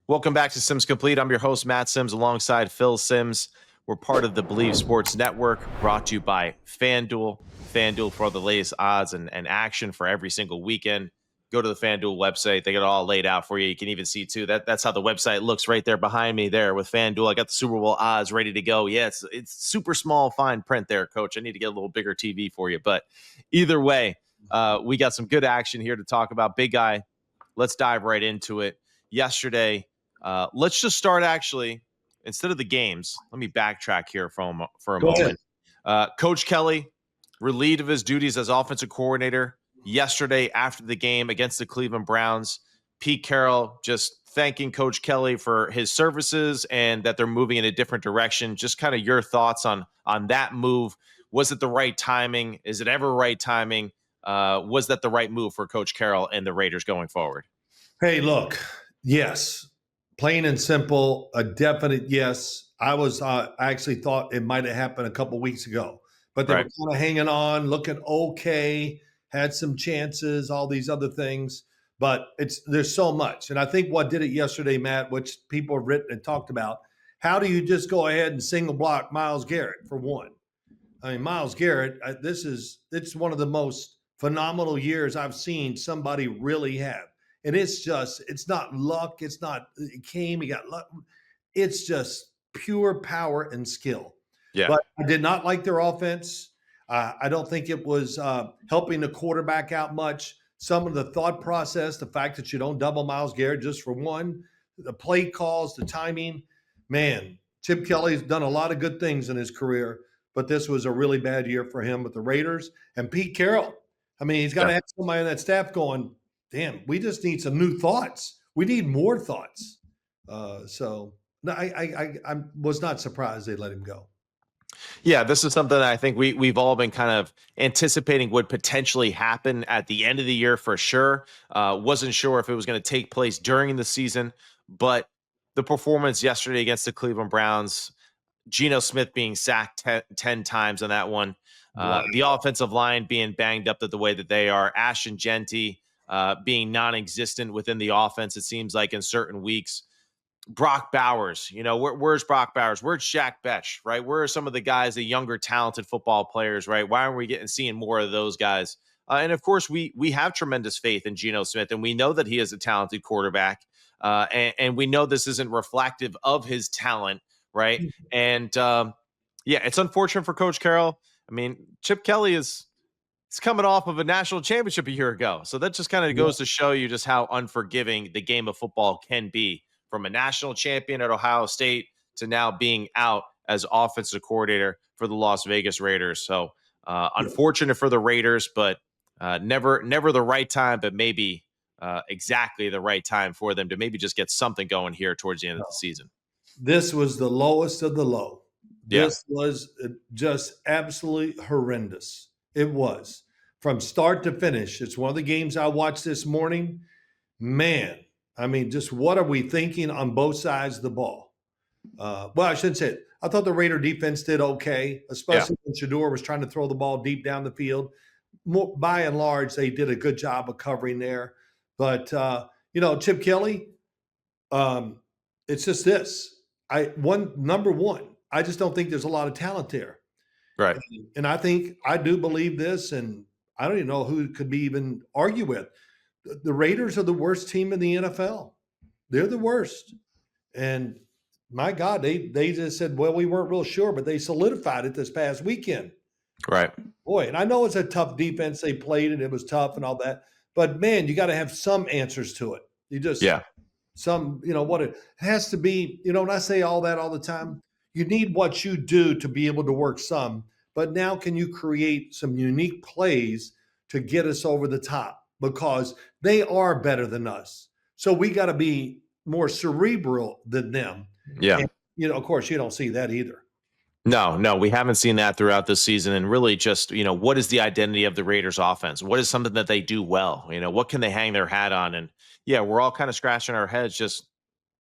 Welcome back to Sims Complete. I'm your host, Matt Sims, alongside Phil Sims. We're part of the Believe Sports Network, brought to you by FanDuel. FanDuel for all the latest odds and action for every single weekend. Go to the FanDuel website. They got it all laid out for you. You can even see, too, that's how the website looks right there behind me there with FanDuel. I got the Super Bowl odds ready to go. Yeah, it's super small, fine print there, Coach. I need to get a little bigger TV for you. But either way, we got some good action here to talk about. Big guy, let's dive right into it. Yesterday, let's just start actually, instead of the games, let me backtrack here for a moment. Coach Kelly, relieved of his duties as offensive coordinator yesterday after the game against the Cleveland Browns. Pete Carroll just thanking Coach Kelly for his services and that they're moving in a different direction. Just kind of your thoughts on that move. Was it the right timing? Is it ever right timing? Was that the right move for Coach Carroll and the Raiders going forward? Hey, look, yes. Plain and simple, a definite yes. I actually thought it might have happened a couple weeks ago, but they were kind of hanging on, looking okay, had some chances, all these other things. But there's so much. And I think what did it yesterday, Matt, which people have written and talked about, how do you just go ahead and single block Myles Garrett for one? I mean, Myles Garrett, it's one of the most phenomenal years I've seen somebody really have. And it's not luck. It came, he got luck. It's just pure power and skill. Yeah. But I did not like their offense. I don't think it was helping the quarterback out much. Some of the thought process, the fact that you don't double Myles Garrett just for one, the play calls, the timing. Man, Chip Kelly's done a lot of good things in his career, but this was a really bad year for him with the Raiders. And Pete Carroll, I mean, he's got to have somebody on that staff going, damn, we just need some new thoughts. We need more thoughts. So no, I was not surprised they let him go. Yeah, this is something that I think we've all been kind of anticipating would potentially happen at the end of the year for sure. Wasn't sure if it was going to take place during the season, but the performance yesterday against the Cleveland Browns, Geno Smith being sacked 10 times on that one, the offensive line being banged up the way that they are, Ashton Genty being non-existent within the offense, it seems like in certain weeks. Brock Bowers, where's Brock Bowers? Where's Shaq Betch, right? Where are some of the guys, the younger, talented football players, right? Why aren't we seeing more of those guys? And of course, we have tremendous faith in Geno Smith, and we know that he is a talented quarterback, and we know this isn't reflective of his talent, right? And it's unfortunate for Coach Carroll. I mean, Chip Kelly is coming off of a national championship a year ago, so that just kind of goes to show you just how unforgiving the game of football can be. From a national champion at Ohio State to now being out as offensive coordinator for the Las Vegas Raiders. So unfortunate for the Raiders, but never the right time, but maybe exactly the right time for them to maybe just get something going here towards the end of the season. This was the lowest of the low. This was just absolutely horrendous. It was. From start to finish. It's one of the games I watched this morning. Man, I mean, just what are we thinking on both sides of the ball? Well, I shouldn't say it. I thought the Raider defense did okay, especially when Shador was trying to throw the ball deep down the field. By and large, they did a good job of covering there. But, Chip Kelly, it's just this. Number one, I just don't think there's a lot of talent there. Right. And I do believe this, and I don't even know who could be even argue with. The Raiders are the worst team in the NFL. They're the worst. And my God, they just said, well, we weren't real sure, but they solidified it this past weekend. Right. Boy, and I know it's a tough defense they played, and it was tough and all that. But, man, you got to have some answers to it. What it has to be, and I say all that all the time, you need what you do to be able to work some. But now can you create some unique plays to get us over the top? Because they are better than us. So we got to be more cerebral than them. Yeah. And, of course, you don't see that either. No, we haven't seen that throughout the season. And really just, what is the identity of the Raiders offense? What is something that they do well? What can they hang their hat on? And we're all kind of scratching our heads, just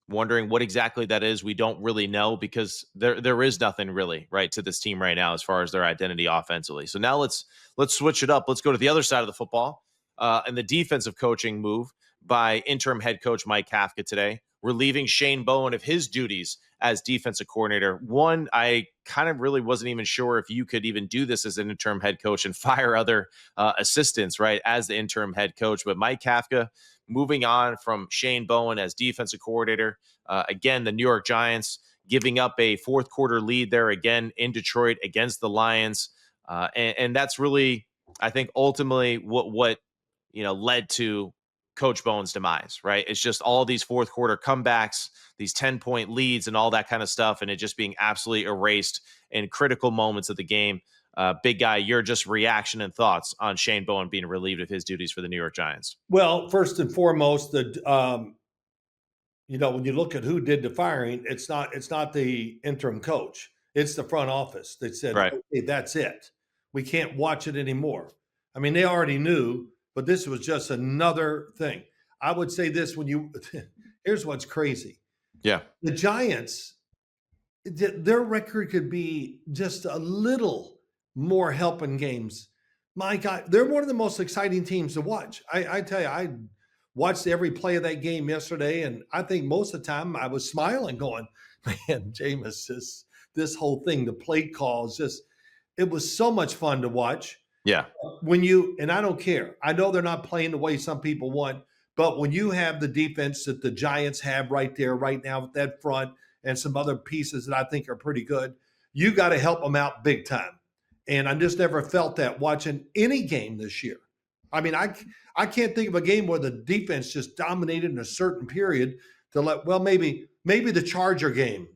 wondering what exactly that is. We don't really know because there is nothing really right to this team right now as far as their identity offensively. So now let's switch it up. Let's go to the other side of the football. And the defensive coaching move by interim head coach Mike Kafka today. relieving Shane Bowen of his duties as defensive coordinator. One, I kind of really wasn't even sure if you could even do this as an interim head coach and fire other assistants, right, as the interim head coach. But Mike Kafka moving on from Shane Bowen as defensive coordinator. Again, the New York Giants giving up a fourth quarter lead there again in Detroit against the Lions. And that's really, I think, ultimately what led to Coach Bowen's demise, right? It's just all these fourth quarter comebacks, these 10-point leads, and all that kind of stuff, and it just being absolutely erased in critical moments of the game. Big guy, your just reaction and thoughts on Shane Bowen being relieved of his duties for the New York Giants? Well, first and foremost, when you look at who did the firing, it's not the interim coach. It's the front office that said, Right. "Okay, that's it. We can't watch it anymore." I mean, they already knew, but this was just another thing. I would say this here's what's crazy. Yeah. The Giants, their record could be just a little more helping games. My God, they're one of the most exciting teams to watch. I tell you, I watched every play of that game yesterday, and I think most of the time I was smiling, going, "Man, Jameis, this whole thing, the play calls, just it was so much fun to watch." Yeah. And I don't care. I know they're not playing the way some people want, but when you have the defense that the Giants have right there, right now, with that front and some other pieces that I think are pretty good, you got to help them out big time. And I just never felt that watching any game this year. I mean, I can't think of a game where the defense just dominated in a certain period maybe the Charger game,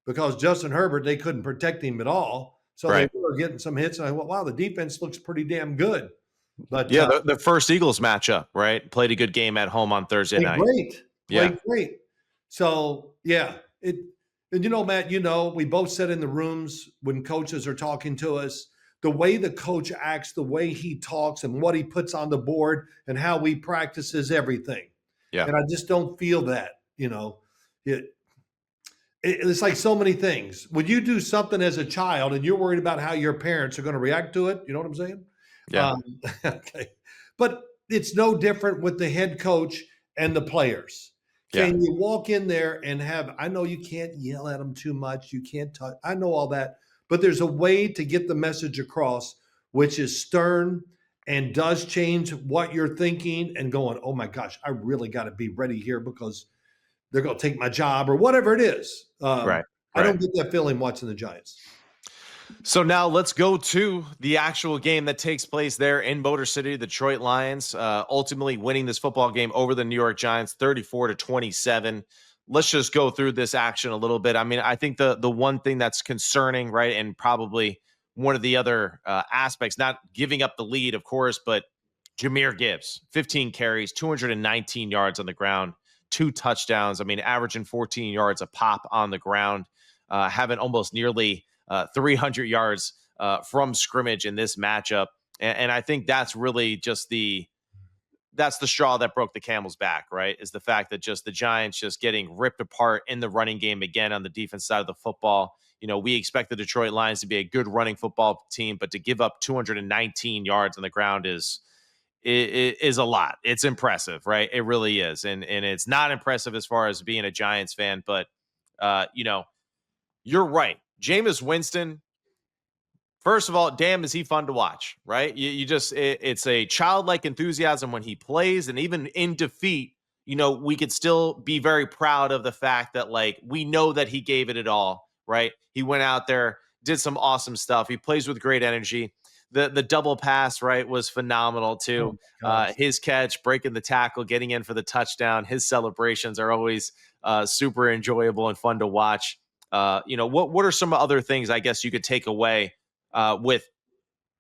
because Justin Herbert, they couldn't protect him at all. So they Right. were getting some hits. And I went, wow, the defense looks pretty damn good. But Yeah. The first Eagles matchup, right? Played a good game at home on Thursday played night. great. Yeah. Played great. So, yeah. And Matt, we both sit in the rooms when coaches are talking to us. The way the coach acts, the way he talks, and what he puts on the board, and how we practice is everything. Yeah. And I just don't feel that. It's like so many things. When you do something as a child and you're worried about how your parents are going to react to it, you know what I'm saying? Yeah. Okay. But it's no different with the head coach and the players. Yeah. Can you walk in there and I know you can't yell at them too much. You can't touch. I know all that. But there's a way to get the message across, which is stern and does change what you're thinking and going, oh my gosh, I really got to be ready here because they're going to take my job or whatever it is. Right. I don't get that feeling watching the Giants. So now let's go to the actual game that takes place there in Motor City. The Detroit Lions ultimately winning this football game over the New York Giants 34-27. Let's just go through this action a little bit. I mean, I think the one thing that's concerning, right, and probably one of the other aspects, not giving up the lead, of course, but Jahmyr Gibbs, 15 carries, 219 yards on the ground, 2 touchdowns. I mean, averaging 14 yards a pop on the ground, having almost nearly 300 yards from scrimmage in this matchup. And I think that's really just that's the straw that broke the camel's back, right? Is the fact that just the Giants just getting ripped apart in the running game again on the defense side of the football. We expect the Detroit Lions to be a good running football team, but to give up 219 yards on the ground is a lot. It's impressive, right? It really is. And it's not impressive as far as being a Giants fan, but you're right. Jameis Winston, first of all, damn, is he fun to watch, right? It's a childlike enthusiasm when he plays, and even in defeat, we could still be very proud of the fact that, like, we know that he gave it all, right? He went out there, did some awesome stuff. He plays with great energy. The double pass, right, was phenomenal too. His catch, breaking the tackle, getting in for the touchdown. His celebrations are always super enjoyable and fun to watch. What are some other things I guess you could take away with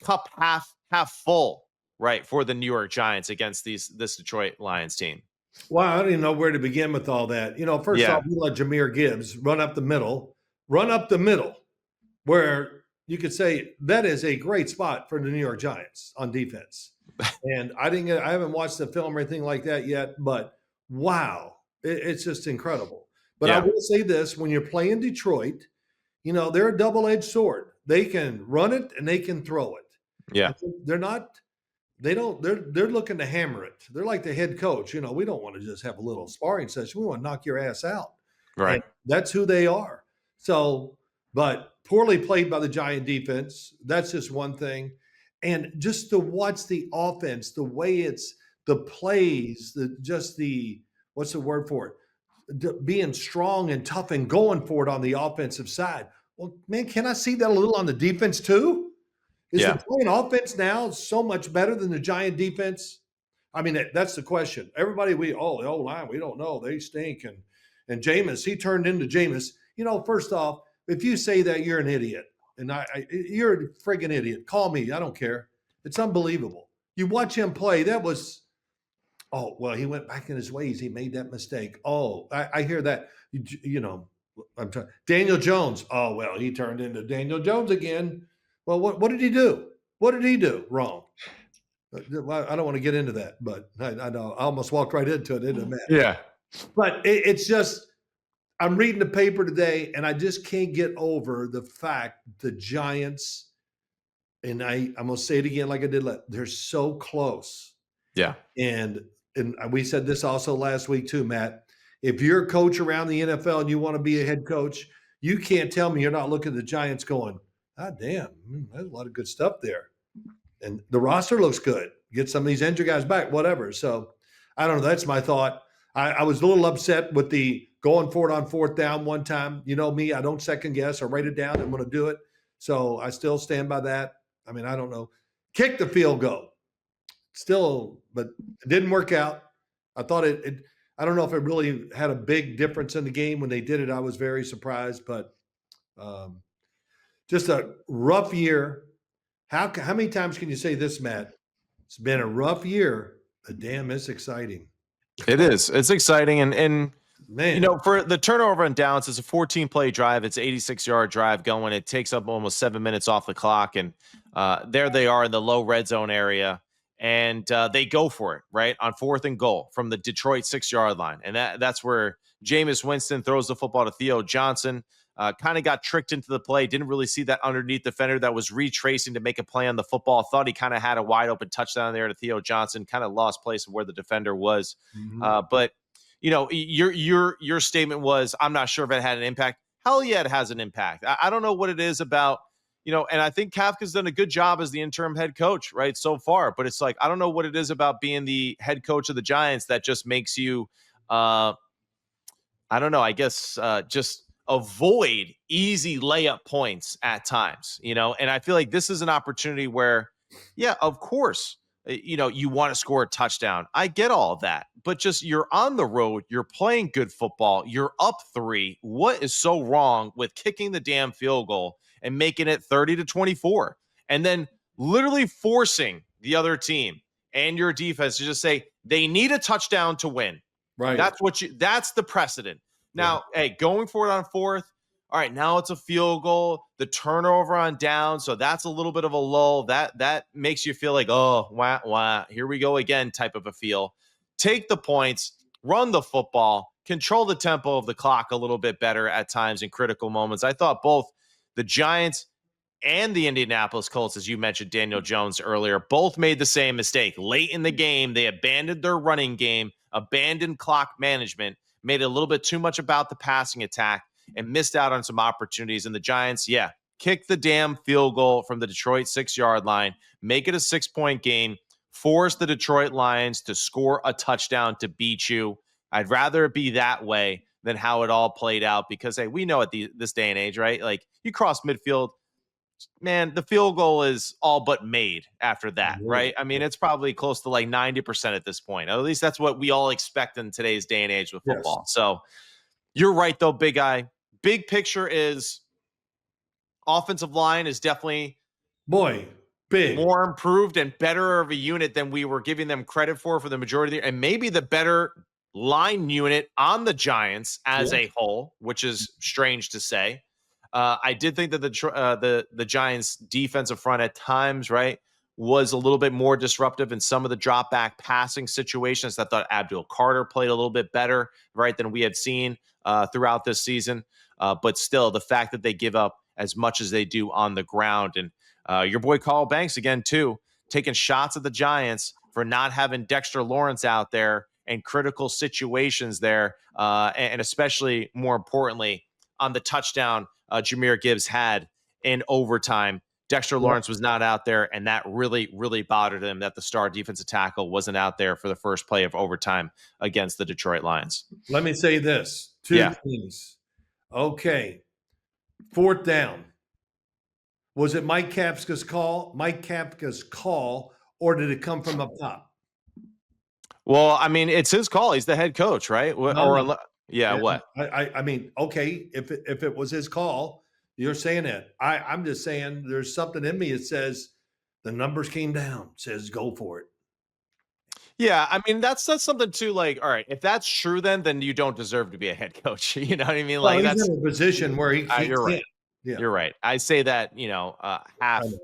cup half full, right, for the New York Giants against this Detroit Lions team? Well, I don't even know where to begin with all that. First Yeah. off, you let Jahmyr Gibbs run up the middle, where you could say that is a great spot for the New York Giants on defense. And I haven't watched the film or anything like that yet, but wow, it's just incredible. But I Yeah. will say this: when you're playing Detroit, they're a double-edged sword. They can run it and they can throw it. Yeah. They're not They don't. They're looking to hammer it. They're like the head coach. We don't want to just have a little sparring session. We want to knock your ass out, and Right. that's who they are. So, but poorly played by the Giant defense. That's just one thing, and just to watch the offense, the way it's the plays, the what's the word for it? Being strong and tough and going for it on the offensive side. Well, man, can I see that a little on the defense too? Is the Yeah. Giant offense now so much better than the Giant defense? I mean, that's the question. Everybody, the O-line, we don't know. They stink. And Jameis, he turned into Jameis. First off, if you say that, you're an idiot. And you're a friggin' idiot. Call me. I don't care. It's unbelievable. You watch him play. That was, oh, well, he went back in his ways. He made that mistake. Oh, I hear that. I'm trying. Daniel Jones. Oh, well, he turned into Daniel Jones again. Well, what did he do? What did he do wrong? I don't want to get into that, but I know I almost walked right into it, didn't I, Matt? Yeah. But it's just I'm reading the paper today, and I just can't get over the fact the Giants, and I'm going to say it again like I did. They're so close, Yeah. and we said this also last week too, Matt. If you're a coach around the NFL and you want to be a head coach, you can't tell me you're not looking at the Giants going, "Ah, damn, there's a lot of good stuff there." And the roster looks good. Get some of these injured guys back, whatever. So I don't know. That's my thought. I was a little upset with the going for it on fourth down one time. You know me, I don't second guess or write it down. I'm going to do it. So I still stand by that. I mean, I don't know. Kick the field goal. Still, but it didn't work out. I thought I don't know if it really had a big difference in the game when they did it. I was very surprised, but just a rough year. How many times can you say this, Matt? It's been a rough year, but damn, it's exciting. It is. It's exciting. And Man, for the turnover and downs, it's a 14-play drive. It's 86-yard drive going. It takes up almost 7 minutes off the clock. And there they are in the low red zone area. And they go for it, right, on 4th and goal from the Detroit 6-yard line. And that's where Jameis Winston throws the football to Theo Johnson. Kind of got tricked into the play. Didn't really see that underneath defender that was retracing to make a play on the football. Thought he kind of had a wide open touchdown there to Theo Johnson. Kind of lost place of where the defender was. But your statement was, I'm not sure if it had an impact. Hell yeah, it has an impact. I don't know what it is about, and I think Kafka's done a good job as the interim head coach, right, so far. But it's like, I don't know what it is about being the head coach of the Giants that just makes you, I don't know, I guess just avoid easy layup points at times, and I feel like this is an opportunity where, yeah, of course, you want to score a touchdown. I get all of that, but just you're on the road, you're playing good football, you're up 3. What is so wrong with kicking the damn field goal and making it 30-24 and then literally forcing the other team and your defense to just say they need a touchdown to win? right. That's the precedent. Now, hey, going for it on 4th. All right, now it's a field goal, the turnover on down. So that's a little bit of a lull. That makes you feel like, oh, wah, here we go again type of a feel. Take the points, run the football, control the tempo of the clock a little bit better at times in critical moments. I thought both the Giants and the Indianapolis Colts, as you mentioned, Daniel Jones earlier, both made the same mistake. Late in the game, they abandoned their running game, abandoned clock management, made it a little bit too much about the passing attack, and missed out on some opportunities. And the Giants, yeah, kick the damn field goal from the Detroit 6-yard line, make it a 6-point game, force the Detroit Lions to score a touchdown to beat you. I'd rather it be that way than how it all played out because, hey, we know at this day and age, right? Like, you cross midfield, man, the field goal is all but made after that, right? I mean, it's probably close to like 90% at this point. At least that's what we all expect in today's day and age with football. Yes. So you're right, though, big guy. Big picture is offensive line is definitely Big. more improved and better of a unit than we were giving them credit for the majority of the year, and maybe the better line unit on the Giants as a whole, which is strange to say. I did think that the Giants' defensive front at times, right, was a little bit more disruptive in some of the drop back passing situations. I thought Abdul Carter played a little bit better, right, than we had seen throughout this season. But still, the fact that they give up as much as they do on the ground, and your boy Carl Banks again too, taking shots at the Giants for not having Dexter Lawrence out there in critical situations there, and especially more importantly on the touchdown Jahmyr Gibbs had in overtime. Dexter Yep. Lawrence was not out there, and that really, really bothered him that the star defensive tackle wasn't out there for the first play of overtime against the Detroit Lions. Let me say this. Two Yeah. things. Okay. Fourth down. Was it Mike Kapska's call? Mike Kapska's call, or did it come from up top? Well, I mean, it's his call. He's the head coach, right? No, no. Yeah, Yeah, what? I mean, okay, if it was his call, you're saying it. I'm just saying there's something in me that says the numbers came down, says go for it. Yeah, I mean, that's something too. Like, all right, if that's true, then you don't deserve to be a head coach. You know what I mean? Well, Like, he's that's in a position where he you're right. can't. Yeah, You're right. I say that, I half know.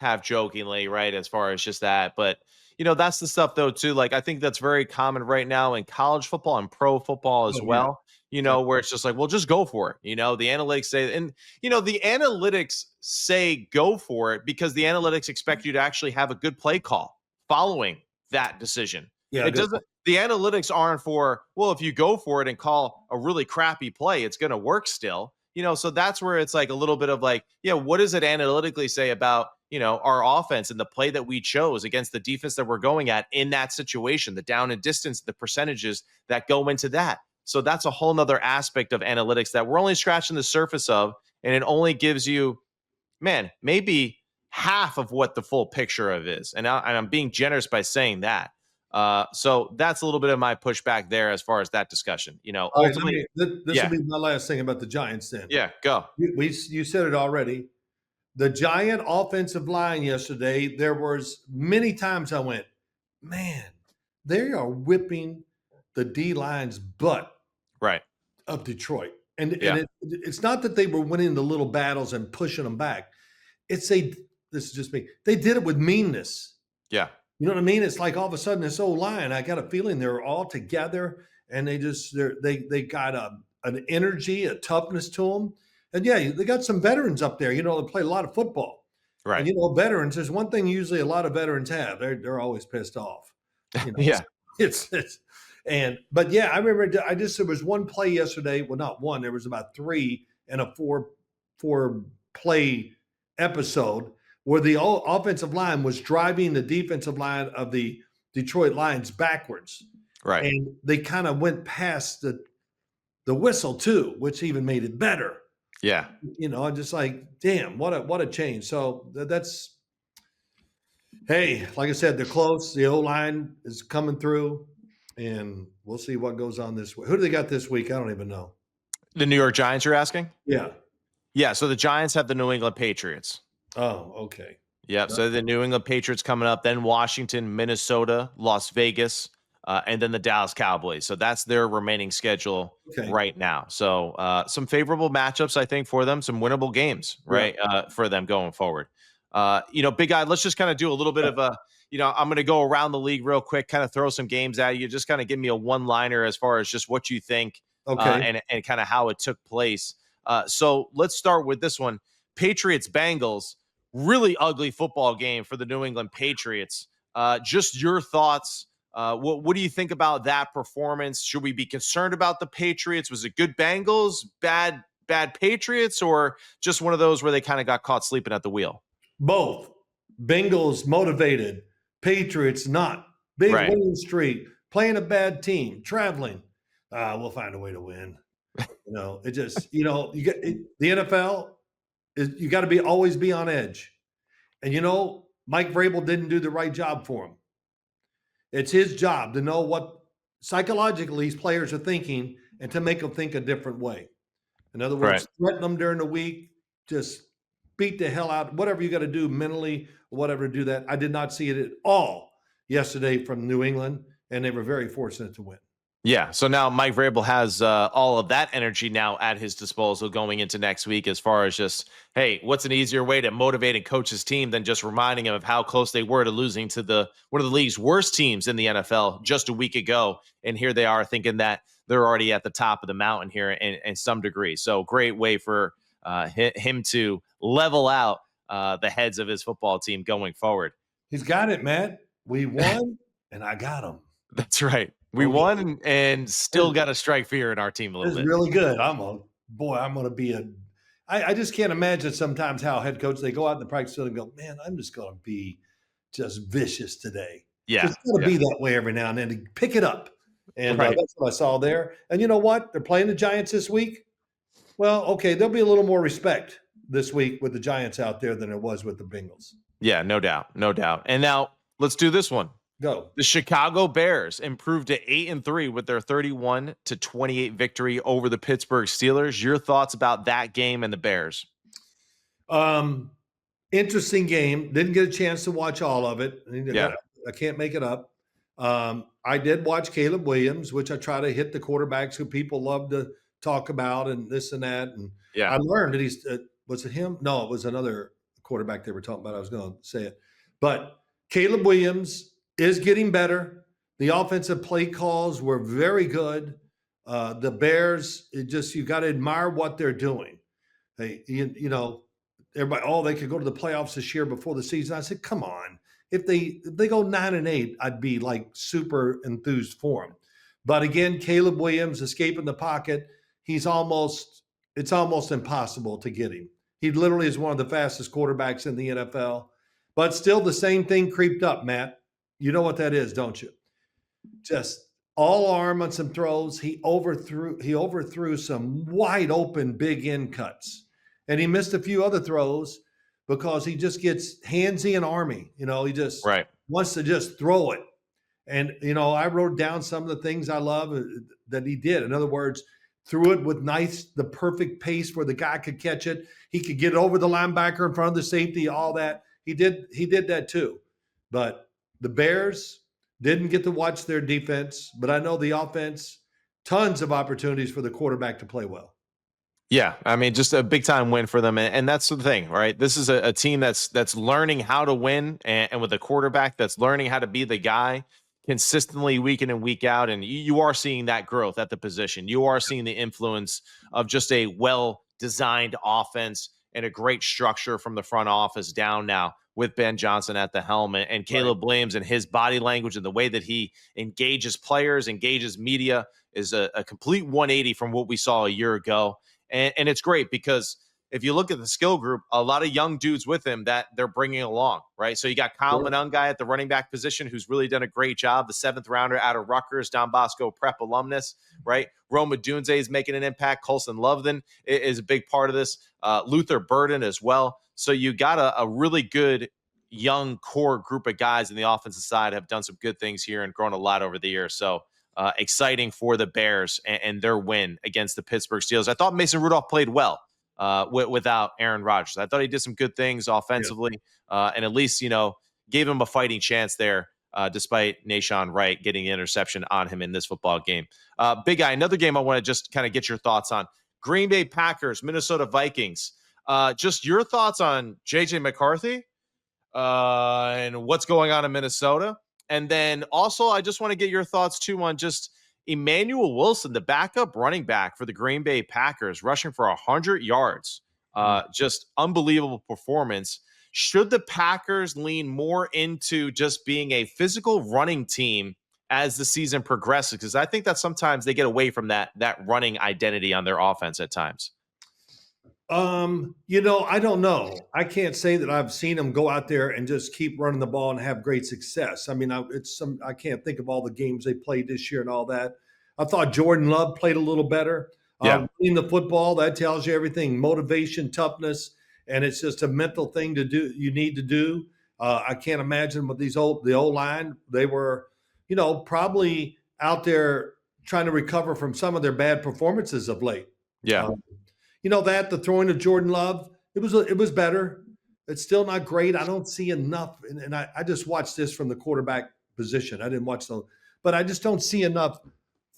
half jokingly, right? As far as just that. But, that's the stuff though, too. Like, I think that's very common right now in college football and pro football as Oh, yeah. well, where it's just like, well, just go for it. The analytics say, and the analytics say go for it because the analytics expect you to actually have a good play call following that decision. Yeah, It good. doesn't The analytics aren't for, well, if you go for it and call a really crappy play, it's going to work still. So that's where it's like a little bit of like, yeah, what does it analytically say about, our offense and the play that we chose against the defense that we're going at in that situation, the down and distance, the percentages that go into that. So that's a whole nother aspect of analytics that we're only scratching the surface of. And it only gives you, man, maybe half of what the full picture of is. And I'm being generous by saying that. So that's a little bit of my pushback there as far as that discussion. All right, Ultimately, this will yeah, be my last thing about the Giants then. yeah, go. You said it already. The Giant offensive line yesterday, there was many times I went, man, they are whipping the D line's butt Right. of Detroit. And Yeah. it's not that they were winning the little battles and pushing them back. It's this is just me. They did it with meanness. Yeah. You know what I mean? It's like all of a sudden this old line, I got a feeling they're all together and they got an energy, a toughness to them. And yeah, they got some veterans up there, they play a lot of football. And Right. veterans, there's one thing usually a lot of veterans have. They're always pissed off. Yeah. It's but yeah, I remember there was one play yesterday. Well, not one, there was about three in a four play episode where the offensive line was driving the defensive line of the Detroit Lions backwards. Right. And they kind of went past the whistle too, which even made it better. Yeah. I'm just like, damn, what a change. So that's, hey, like I said, they're close. The O-line is coming through, and we'll see what goes on this week. Who do they got this week? I don't even know. The New York Giants, you're asking? Yeah. Yeah. So the Giants have the New England Patriots. Oh, okay. Yep. So the New England Patriots coming up, then Washington, Minnesota, Las Vegas, and then the Dallas Cowboys. So that's their remaining schedule right now. So some favorable matchups, I think, for them, some winnable games, right, for them going forward. Big Guy, let's just kind of do a little bit of a, I'm going to go around the league real quick, kind of throw some games at you, just kind of give me a one-liner as far as just what you think and kind of how it took place. So let's start with this one. Patriots-Bengals. Really ugly football game for the New England Patriots. Just your thoughts. What do you think about that performance? Should we be concerned about the Patriots? Was it good Bengals, bad Patriots, or just one of those where they kind of got caught sleeping at the wheel? Both. Bengals motivated, Patriots not. Big winning streak, playing a bad team, traveling. We'll find a way to win. It just, you get the NFL. You got to always be on edge. And Mike Vrabel didn't do the right job for him. It's his job to know what psychologically these players are thinking and to make them think a different way. In other words, threaten them during the week, just beat the hell out, whatever you got to do mentally, whatever to do that. I did not see it at all yesterday from New England, and they were very fortunate to win. Yeah, so now Mike Vrabel has all of that energy now at his disposal going into next week as far as just, hey, what's an easier way to motivate and coach his team than just reminding him of how close they were to losing to one of the league's worst teams in the NFL just a week ago. And here they are thinking that they're already at the top of the mountain here in some degree. So great way for him to level out the heads of his football team going forward. He's got it, Matt. We won, and I got him. That's right. We Oh, won yeah. and still got to strike fear in our team a little This is bit. really good. I'm gonna be I just can't imagine sometimes how head coach they go out in the practice field and go, man, I'm just gonna be just vicious today. Yeah. Because it's gonna Yeah. be that way every now and then to pick it up. And Right. that's what I saw there. And you know what? They're playing the Giants this week. Well, okay, there'll be a little more respect this week with the Giants out there than there was with the Bengals. Yeah. No doubt. No doubt. And now let's do this one. Go. The Chicago Bears improved to 8-3 with their 31-28 victory over the Pittsburgh Steelers. Your thoughts about that game and the Bears? Um, Interesting game. Didn't get a chance to watch all of it. Yeah. I can't make it up. I did watch Caleb Williams, which I try to hit the quarterbacks who people love to talk about and this and that. And Yeah. I learned that was it him? No, it was another quarterback they were talking about. I was going to say it. But Caleb Williams is getting better. The offensive play calls were very good. The Bears, you got to admire what they're doing. You know, everybody, oh, they could go to the playoffs this year before the season. I said, come on. If they go 9-8, I'd be like super enthused for them. But again, Caleb Williams escaping the pocket, it's almost impossible to get him. He literally is one of the fastest quarterbacks in the NFL. But still the same thing creeped up, Matt. You know what that is, don't you? Just all arm on some throws. He overthrew some wide open big end cuts. And he missed a few other throws because he just gets handsy and army. You know, he just Right. wants to just throw it. And, you know, I wrote down some of the things I love that he did. In other words, threw it with the perfect pace where the guy could catch it. He could get over the linebacker in front of the safety, all that. He did that too. But the Bears didn't get to watch their defense, but I know the offense, tons of opportunities for the quarterback to play well. Yeah, I mean, just a big time win for them, and that's the thing, right? This is a team that's learning how to win, and with a quarterback that's learning how to be the guy consistently week in and week out, and you are seeing that growth at the position. You are seeing the influence of just a well designed offense and a great structure from the front office down now with Ben Johnson at the helm and Right. Caleb Williams and his body language and the way that he engages players, engages media is a complete 180 from what we saw a year ago. And it's great because if you look at the skill group, a lot of young dudes with him that they're bringing along, right? So you got Kyle Sure. Monungai at the running back position, who's really done a great job. The 7th-rounder out of Rutgers, Don Bosco Prep alumnus, right? Roma Dunze is making an impact. Colson Loveland is a big part of this. Luther Burden as well. So you got a really good young core group of guys in the offensive side have done some good things here and grown a lot over the years. So exciting for the Bears and their win against the Pittsburgh Steelers. I thought Mason Rudolph played well without Aaron Rodgers. I thought he did some good things offensively and at least, gave him a fighting chance there despite Nashawn Wright getting an interception on him in this football game. Big Guy, another game I want to just kind of get your thoughts on. Green Bay Packers, Minnesota Vikings. Just your thoughts on J.J. McCarthy and what's going on in Minnesota. And then also, I just want to get your thoughts too on just Emmanuel Wilson, the backup running back for the Green Bay Packers, rushing for 100 yards. Just unbelievable performance. Should the Packers lean more into just being a physical running team as the season progresses? Because I think that sometimes they get away from that running identity on their offense at times. I don't know. I can't say that I've seen them go out there and just keep running the ball and have great success. I mean, I can't think of all the games they played this year and all that. I thought Jordan Love played a little better. Yeah. In the football, that tells you everything: motivation, toughness, and it's just a mental thing to do. You need to do. I can't imagine with the old line. They were, probably out there trying to recover from some of their bad performances of late. Yeah. The throwing of Jordan Love, it was better. It's still not great. I don't see enough. And I just watched this from the quarterback position. I didn't watch but I just don't see enough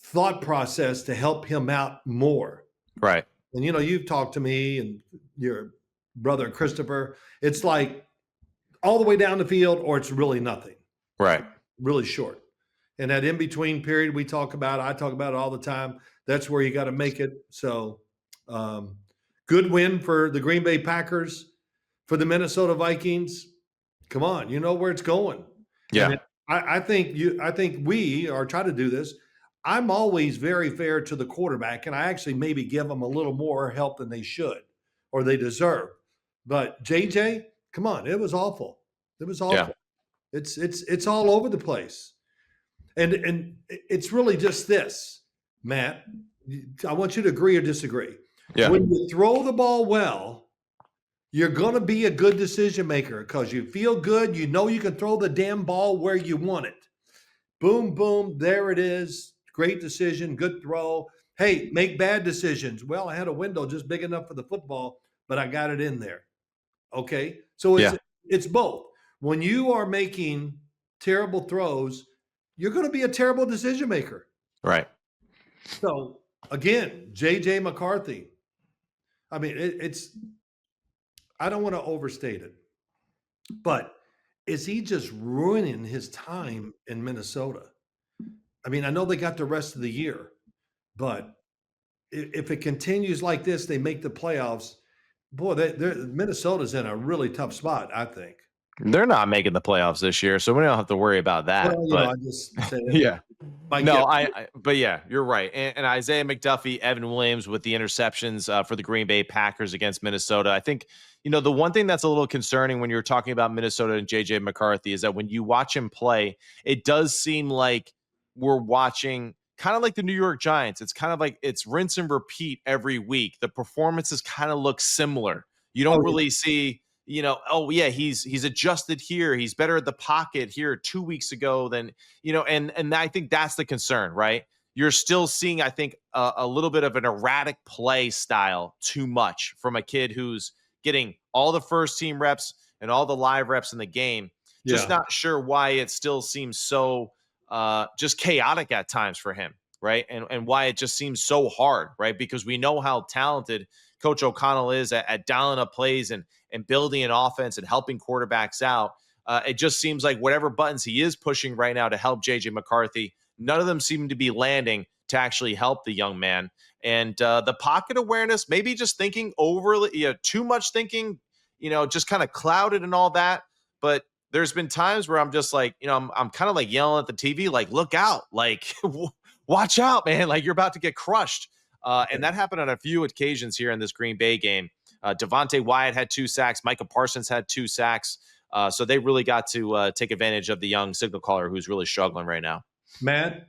thought process to help him out more. Right. And, you've talked to me and your brother, Christopher. It's like all the way down the field or it's really nothing. Right. Really short. And that in-between period I talk about it all the time. That's where you got to make it. So, good win for the Green Bay Packers. For the Minnesota Vikings, Come on, you know where it's going. And Yeah. I think we are trying to do this. I'm always very fair to the quarterback, and I actually maybe give them a little more help than they should or they deserve. But JJ, come on, it was awful. It was Yeah. awful. It's all over the place. And it's really just this, Matt. I want you to agree or disagree. Yeah. When you throw the ball well, you're going to be a good decision maker because you feel good. You know you can throw the damn ball where you want it. Boom, boom. There it is. Great decision. Good throw. Hey, make bad decisions. Well, I had a window just big enough for the football, but I got it in there. Okay. So Yeah. it's both. When you are making terrible throws, you're going to be a terrible decision maker. Right. So again, JJ McCarthy. I mean, it's I don't want to overstate it, but is he just ruining his time in Minnesota? I mean, I know they got the rest of the year, but if it continues like this, they make the playoffs. Boy, Minnesota's in a really tough spot, I think. They're not making the playoffs this year, so we don't have to worry about that. Well, But I just said it yeah. might No, get. but yeah, you're right. And Isaiah McDuffie, Evan Williams with the interceptions for the Green Bay Packers against Minnesota. I think, the one thing that's a little concerning when you're talking about Minnesota and JJ McCarthy is that when you watch him play, it does seem like we're watching kind of like the New York Giants. It's kind of like it's rinse and repeat every week. The performances kind of look similar. You Oh don't yeah, really see, oh yeah, he's adjusted here. He's better at the pocket here 2 weeks ago than and I think that's the concern, right? You're still seeing, I think, a little bit of an erratic play style too much from a kid who's getting all the first team reps and all the live reps in the game. Just yeah, not sure why it still seems so just chaotic at times for him, right? And why it just seems so hard, right? Because we know how talented Coach O'Connell is at dialing up plays and building an offense and helping quarterbacks out. It just seems like whatever buttons he is pushing right now to help JJ McCarthy, none of them seem to be landing to actually help the young man. And the pocket awareness, maybe just thinking overly, too much thinking, just kind of clouded and all that. But there's been times where I'm just like, I'm kind of like yelling at the TV, like, look out, like, watch out, man, like you're about to get crushed. And that happened on a few occasions here in this Green Bay game. Devontae Wyatt had 2 sacks. Micah Parsons had 2 sacks. So they really got to take advantage of the young signal caller who's really struggling right now. Matt.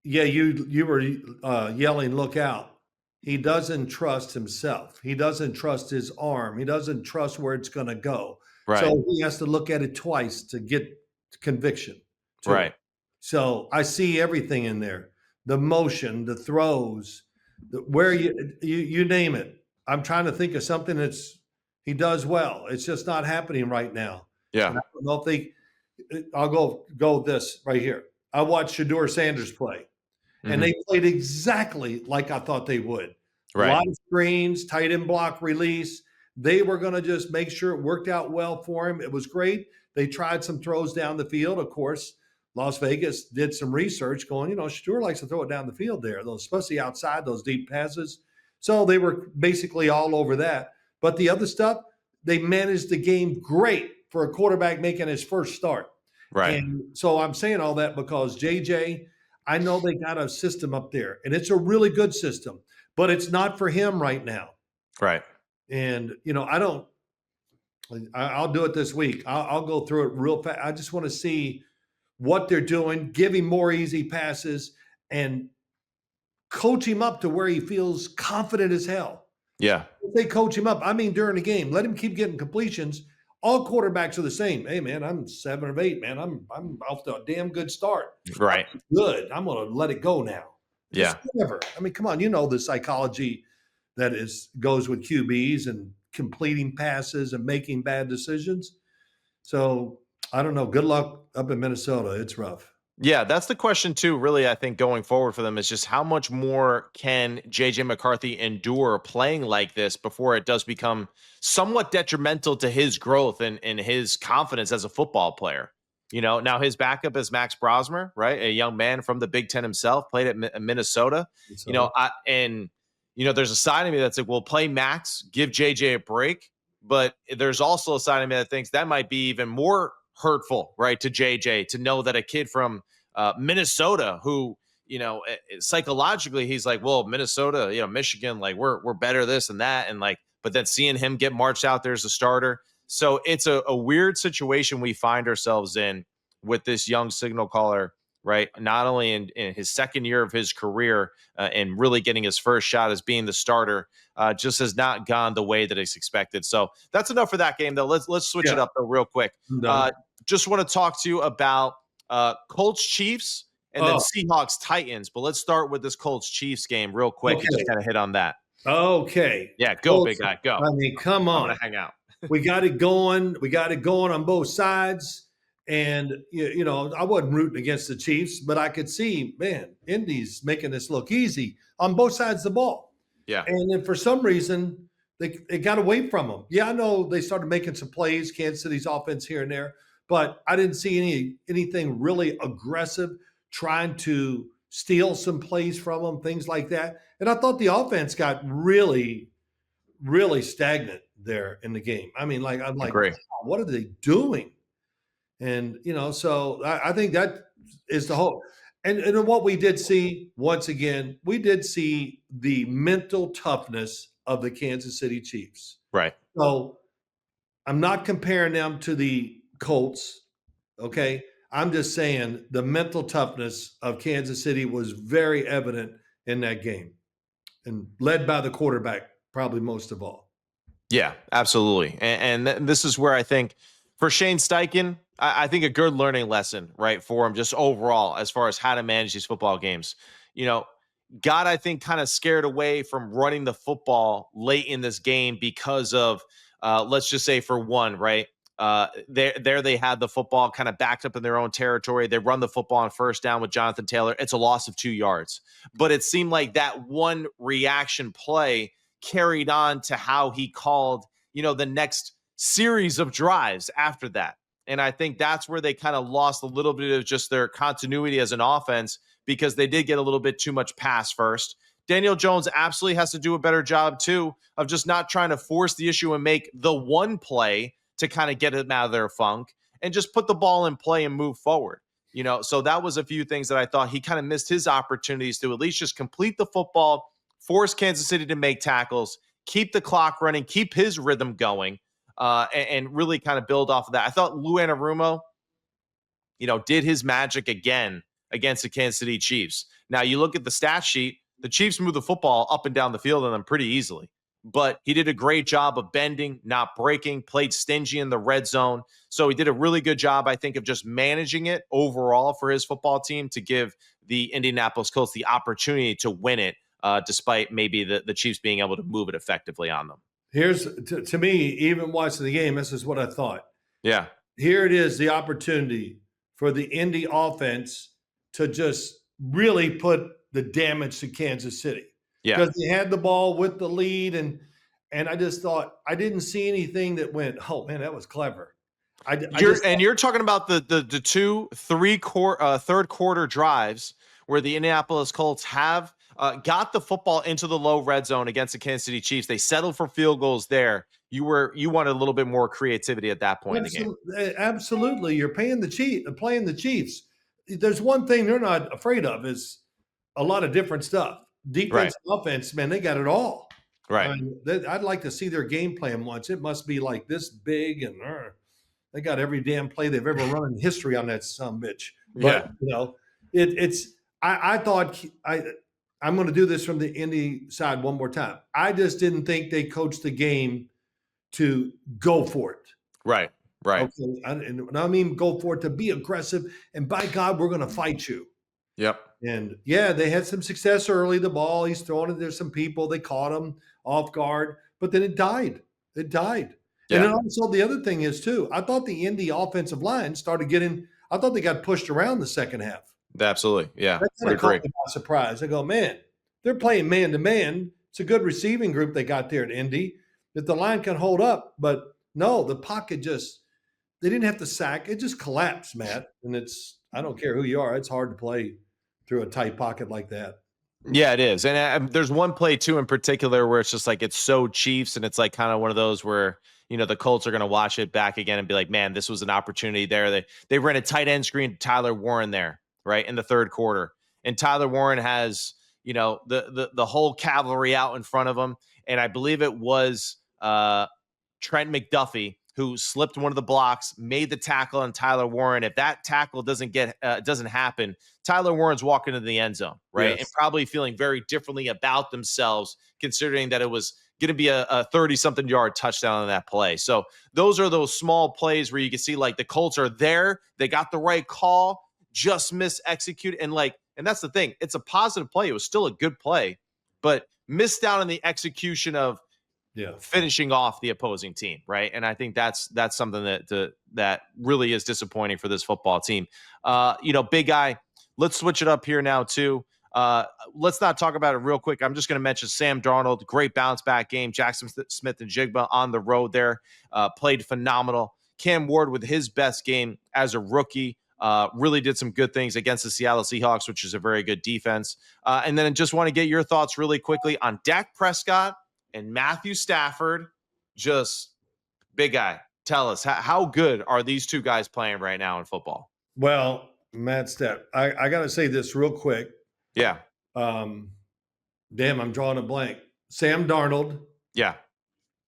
Yeah, you were yelling, "Look out!" He doesn't trust himself. He doesn't trust his arm. He doesn't trust where it's going to go. Right. So he has to look at it twice to get conviction to it. Right. So I see everything in there: the motion, the throws, where you name it. I'm trying to think of something that's he does well. It's just not happening right now. Yeah. And I don't know if they. I'll go this right here. I watched Shador Sanders play and Mm-hmm. they played exactly like I thought they would. A Right. lot of screens, tight end block release. They were going to just make sure it worked out well for him. It was great. They tried some throws down the field. Of course, Las Vegas did some research going, Shador likes to throw it down the field there, those especially outside those deep passes. So they were basically all over that. But the other stuff, they managed the game great for a quarterback making his first start. Right. And so I'm saying all that because JJ, I know they got a system up there, and it's a really good system, but it's not for him right now. Right. And I don't. I'll do it this week. I'll go through it real fast. I just want to see what they're doing, give him more easy passes, and coach him up to where he feels confident as hell. Yeah. If they coach him up, I mean, during the game, let him keep getting completions. All quarterbacks are the same. Hey, man, I'm 7 of 8, man. I'm off to a damn good start. Right. Good. I'm going to let it go now. Just Yeah. whatever. I mean, come on. The psychology that goes with QBs and completing passes and making bad decisions. So I don't know. Good luck up in Minnesota. It's rough. Yeah, that's the question too, really, I think going forward for them is just how much more can JJ McCarthy endure playing like this before it does become somewhat detrimental to his growth and his confidence as a football player. Now his backup is Max Brosmer, right? A young man from the Big Ten himself, played at Minnesota. So, There's a side of me that's like, well, play Max, give JJ a break. But there's also a side of me that thinks that might be even more hurtful, right, to JJ to know that a kid from Minnesota who, psychologically he's like, well, Minnesota, Michigan, like we're better this and that, and like, but then seeing him get marched out there as a starter. So it's a weird situation we find ourselves in with this young signal caller, right? Not only in his second year of his career and really getting his first shot as being the starter, just has not gone the way that it's expected. So that's enough for that game, though. Let's switch it Yeah, up though, real quick. I'm done. Just want to talk to you about Colts Chiefs and then Oh, Seahawks Titans. But let's start with this Colts Chiefs game real quick and just okay. kind of hit on that. Okay. Yeah, go big Colts, guy, go. I mean, come I'm on. gonna hang out. We got it going. We got it going on both sides. And I wasn't rooting against the Chiefs, but I could see, man, Indy's making this look easy on both sides of the ball. Yeah, And then for some reason, they got away from them. Yeah, I know they started making some plays, Kansas City's offense here and there, but I didn't see anything really aggressive trying to steal some plays from them, things like that. And I thought the offense got really, really stagnant there in the game. I mean, like I'm like, wow, agree. what are they doing? And so I think that is the whole. And what we did see once again, we did see the mental toughness of the Kansas City Chiefs. Right. So I'm not comparing them to the Colts. Okay. I'm just saying the mental toughness of Kansas City was very evident in that game and led by the quarterback, probably most of all. Yeah, absolutely. And this is where I think for Shane Steichen, I think a good learning lesson, right, for him just overall as far as how to manage these football games. You know, got, I think, kind of scared away from running the football late in this game because of, let's just say, for one, right? There they had the football kind of backed up in their own territory. They run the football on first down with Jonathan Taylor. It's a loss of 2 yards. But it seemed like that one reaction play carried on to how he called, the next series of drives after that. And I think that's where they kind of lost a little bit of just their continuity as an offense because they did get a little bit too much pass first. Daniel Jones absolutely has to do a better job, too, of just not trying to force the issue and make the one play to kind of get them out of their funk and just put the ball in play and move forward. So that was a few things that I thought he kind of missed his opportunities to at least just complete the football, force Kansas City to make tackles, keep the clock running, keep his rhythm going, and really kind of build off of that. I thought Lou Anarumo, did his magic again against the Kansas City Chiefs. Now, you look at the stat sheet, the Chiefs moved the football up and down the field on them pretty easily. But he did a great job of bending, not breaking, played stingy in the red zone. So he did a really good job, I think, of just managing it overall for his football team to give the Indianapolis Colts the opportunity to win it, despite maybe the Chiefs being able to move it effectively on them. Here's to me, even watching the game, this is what I thought. Yeah. Here it is, the opportunity for the Indy offense to just really put the damage to Kansas City Yeah. because they had the ball with the lead, and I just thought I didn't see anything that went, oh man, that was clever. You're talking about the third quarter drives where the Indianapolis Colts have got the football into the low red zone against the Kansas City Chiefs. They settled for field goals there. You wanted a little bit more creativity at that point in the game. Absolutely, you're playing the Chiefs. There's one thing they're not afraid of is a lot of different stuff. Right. Defense, offense, man, they got it all. Right. I'd like to see their game plan once. It must be like this big, and they got every damn play they've ever run in history on that bitch. But Yeah. it's. I thought I'm going to do this from the Indy side one more time. I just didn't think they coached the game to go for it. Right. Right. Okay, and I mean go for it to be aggressive. And by God, we're going to fight you. Yep. And yeah, they had some success early. The ball, he's throwing it. There's some people, they caught him off guard, but then it died. It died. And then Yeah. also the other thing is too, I thought the Indy offensive line started getting, I thought they got pushed around the second half. Absolutely. Yeah. That kind I of caught agree. me by surprise. I go, man, they're playing man to man. It's a good receiving group they got there at Indy. That the line can hold up, but no, the pocket just, they didn't have to sack. It just collapsed, Matt. And I don't care who you are, it's hard to play through a tight pocket like that. Yeah, it is. And there's one play too in particular where it's just like it's so Chiefs, and it's like kind of one of those where the Colts are going to watch it back again and be like, man, this was an opportunity there. They ran a tight end screen to Tyler Warren there, right, in the third quarter. And Tyler Warren has, the whole cavalry out in front of him. And I believe it was Trent McDuffie who slipped one of the blocks, made the tackle on Tyler Warren. If that tackle doesn't happen, Tyler Warren's walking into the end zone, right? And Yes. probably feeling very differently about themselves, considering that it was going to be a 30-something yard touchdown on that play. So those are those small plays where you can see like the Colts are there. They got the right call, just miss execute. And that's the thing. It's a positive play. It was still a good play, but missed out on the execution of finishing off the opposing team, right? And I think that's something that really is disappointing for this football team. Big guy, let's switch it up here now too. Let's not talk about it real quick. I'm just going to mention Sam Darnold, great bounce back game. Jackson Smith and Jigba on the road there, played phenomenal. Cam Ward with his best game as a rookie. Really did some good things against the Seattle Seahawks, which is a very good defense. And then I just want to get your thoughts really quickly on Dak Prescott and Matthew Stafford. Just big guy. Tell us, how good are these two guys playing right now in football? Well, Matt Stafford, I got to say this real quick. Yeah. Damn, I'm drawing a blank. Sam Darnold. Yeah.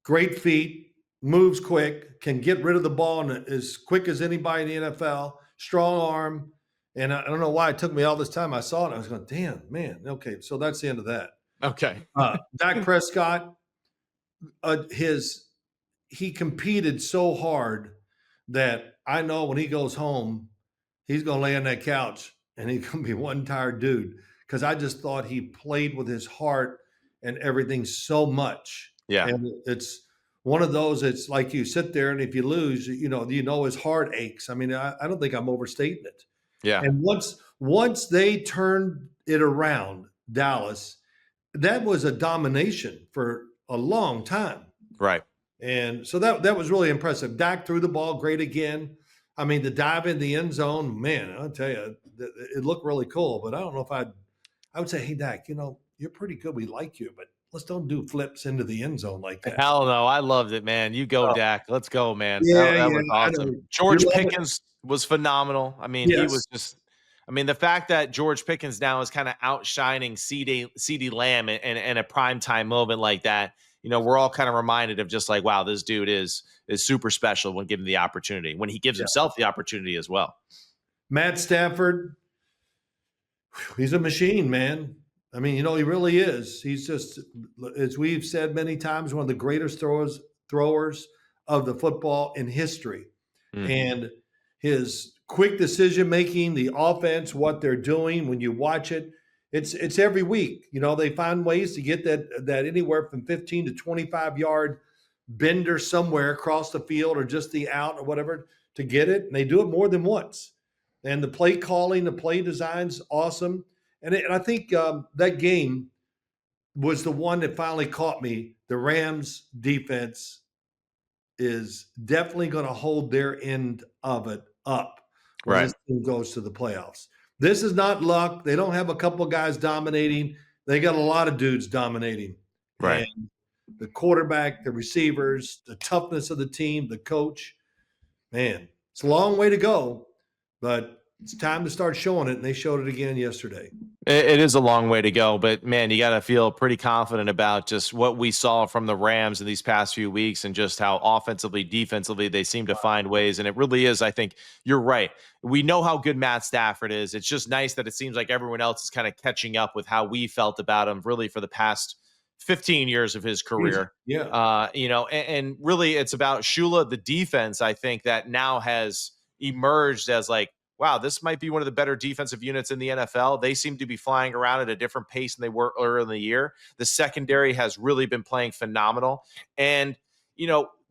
Great feet, moves quick, can get rid of the ball as quick as anybody in the NFL. Strong arm. And I don't know why it took me all this time. I saw it. I was going, damn, man. Okay, so that's the end of that. Okay. Dak Prescott, he competed so hard that I know when he goes home, he's going to lay on that couch and he's going to be one tired dude, because I just thought he played with his heart and everything so much. Yeah. And it's one of those, it's like you sit there and if you lose, his heart aches. I mean, I don't think I'm overstating it. Yeah. And once they turned it around, Dallas, that was a domination for a long time. Right. And so that was really impressive. Dak threw the ball great again. I mean, the dive in the end zone, man, I'll tell you, it looked really cool. But I don't know if I would say, hey, Dak, you're pretty good. We like you, but let's don't do flips into the end zone like that. Hell no. I loved it, man. You go, Dak. Let's go, man. Yeah, That was awesome. George Pickens was phenomenal. I mean, he was just – I mean, the fact that George Pickens now is kind of outshining CeeDee Lamb in a primetime moment like that, we're all kind of reminded of just like, wow, this dude is super special when given the opportunity, when he gives himself the opportunity as well. Matt Stafford, he's a machine, man. I mean, he really is. He's just, as we've said many times, one of the greatest throwers of the football in history. And his quick decision making, the offense, what they're doing when you watch it, it's every week. They find ways to get that anywhere from 15 to 25 yard bender somewhere across the field or just the out or whatever to get it, and they do it more than once. And the play calling, the play design's awesome. And I think that game was the one that finally caught me. The Rams defense is definitely going to hold their end of it up when this team goes to the playoffs. This is not luck. They don't have a couple of guys dominating. They got a lot of dudes dominating. Right. And the quarterback, the receivers, the toughness of the team, the coach, man, it's a long way to go, but it's time to start showing it, and they showed it again yesterday. It is a long way to go, but man, you got to feel pretty confident about just what we saw from the Rams in these past few weeks and just how offensively, defensively, they seem to find ways. And it really is, I think you're right. We know how good Matt Stafford is. It's just nice that it seems like everyone else is kind of catching up with how we felt about him really for the past 15 years of his career. Yeah. And really it's about Shula, the defense, I think that now has emerged as like, wow, this might be one of the better defensive units in the NFL. They seem to be flying around at a different pace than they were earlier in the year. The secondary has really been playing phenomenal. And,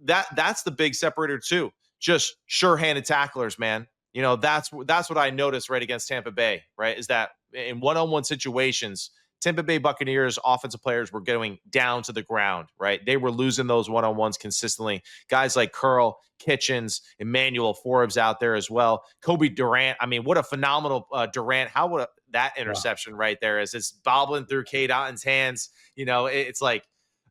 that's the big separator too. Just sure-handed tacklers, man. That's what I noticed right against Tampa Bay, right? Is that in one-on-one situations, Tampa Bay Buccaneers offensive players were going down to the ground, right? They were losing those one-on-ones consistently. Guys like Curl, Kitchens, Emmanuel Forbes out there as well. Kobe Durant. I mean, what a phenomenal Durant. How would that interception right there as it's bobbling through Cade Otton's hands. It's like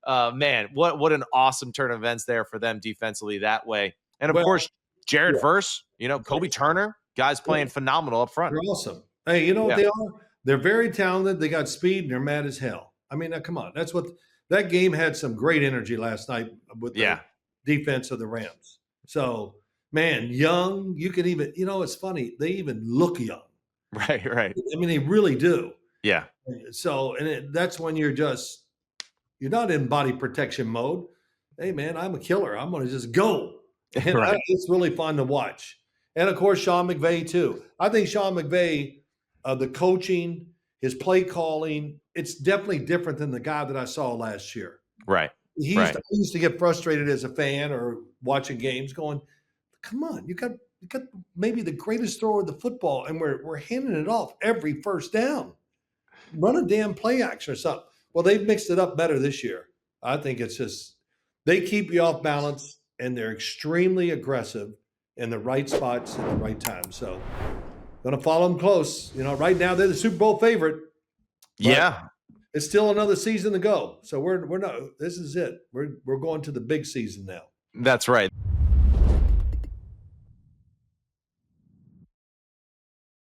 Man, what an awesome turn of events there for them defensively that way. And of Well, course, Jared yeah, Verse, Kobe Turner, guys playing yeah, phenomenal up front. they're awesome. Hey, you know what Yeah. they are? They're very talented. They got speed and they're mad as hell. I mean, come on. That's what that game had some great energy last night with the Yeah. defense of the Rams. So, man, young, you can even, it's funny. They even look young. Right, right. I mean, they really do. Yeah. So, that's when you're not in body protection mode. Hey, man, I'm a killer. I'm going to just go. And Right. it's really fun to watch. And of course, Sean McVay, too. I think Sean McVay, the coaching, his play calling, it's definitely different than the guy that I saw last year. Right. He used Right. to, I used to get frustrated as a fan or watching games going, come on, you got maybe the greatest thrower of the football, and we're handing it off every first down. Run a damn play action or something. Well, they've mixed it up better this year. I think it's just they keep you off balance and they're extremely aggressive in the right spots at the right time. So gonna follow them close. Right now they're the Super Bowl favorite, but Yeah. it's still another season to go. So we're not this is it. We're going to the big season now. That's right.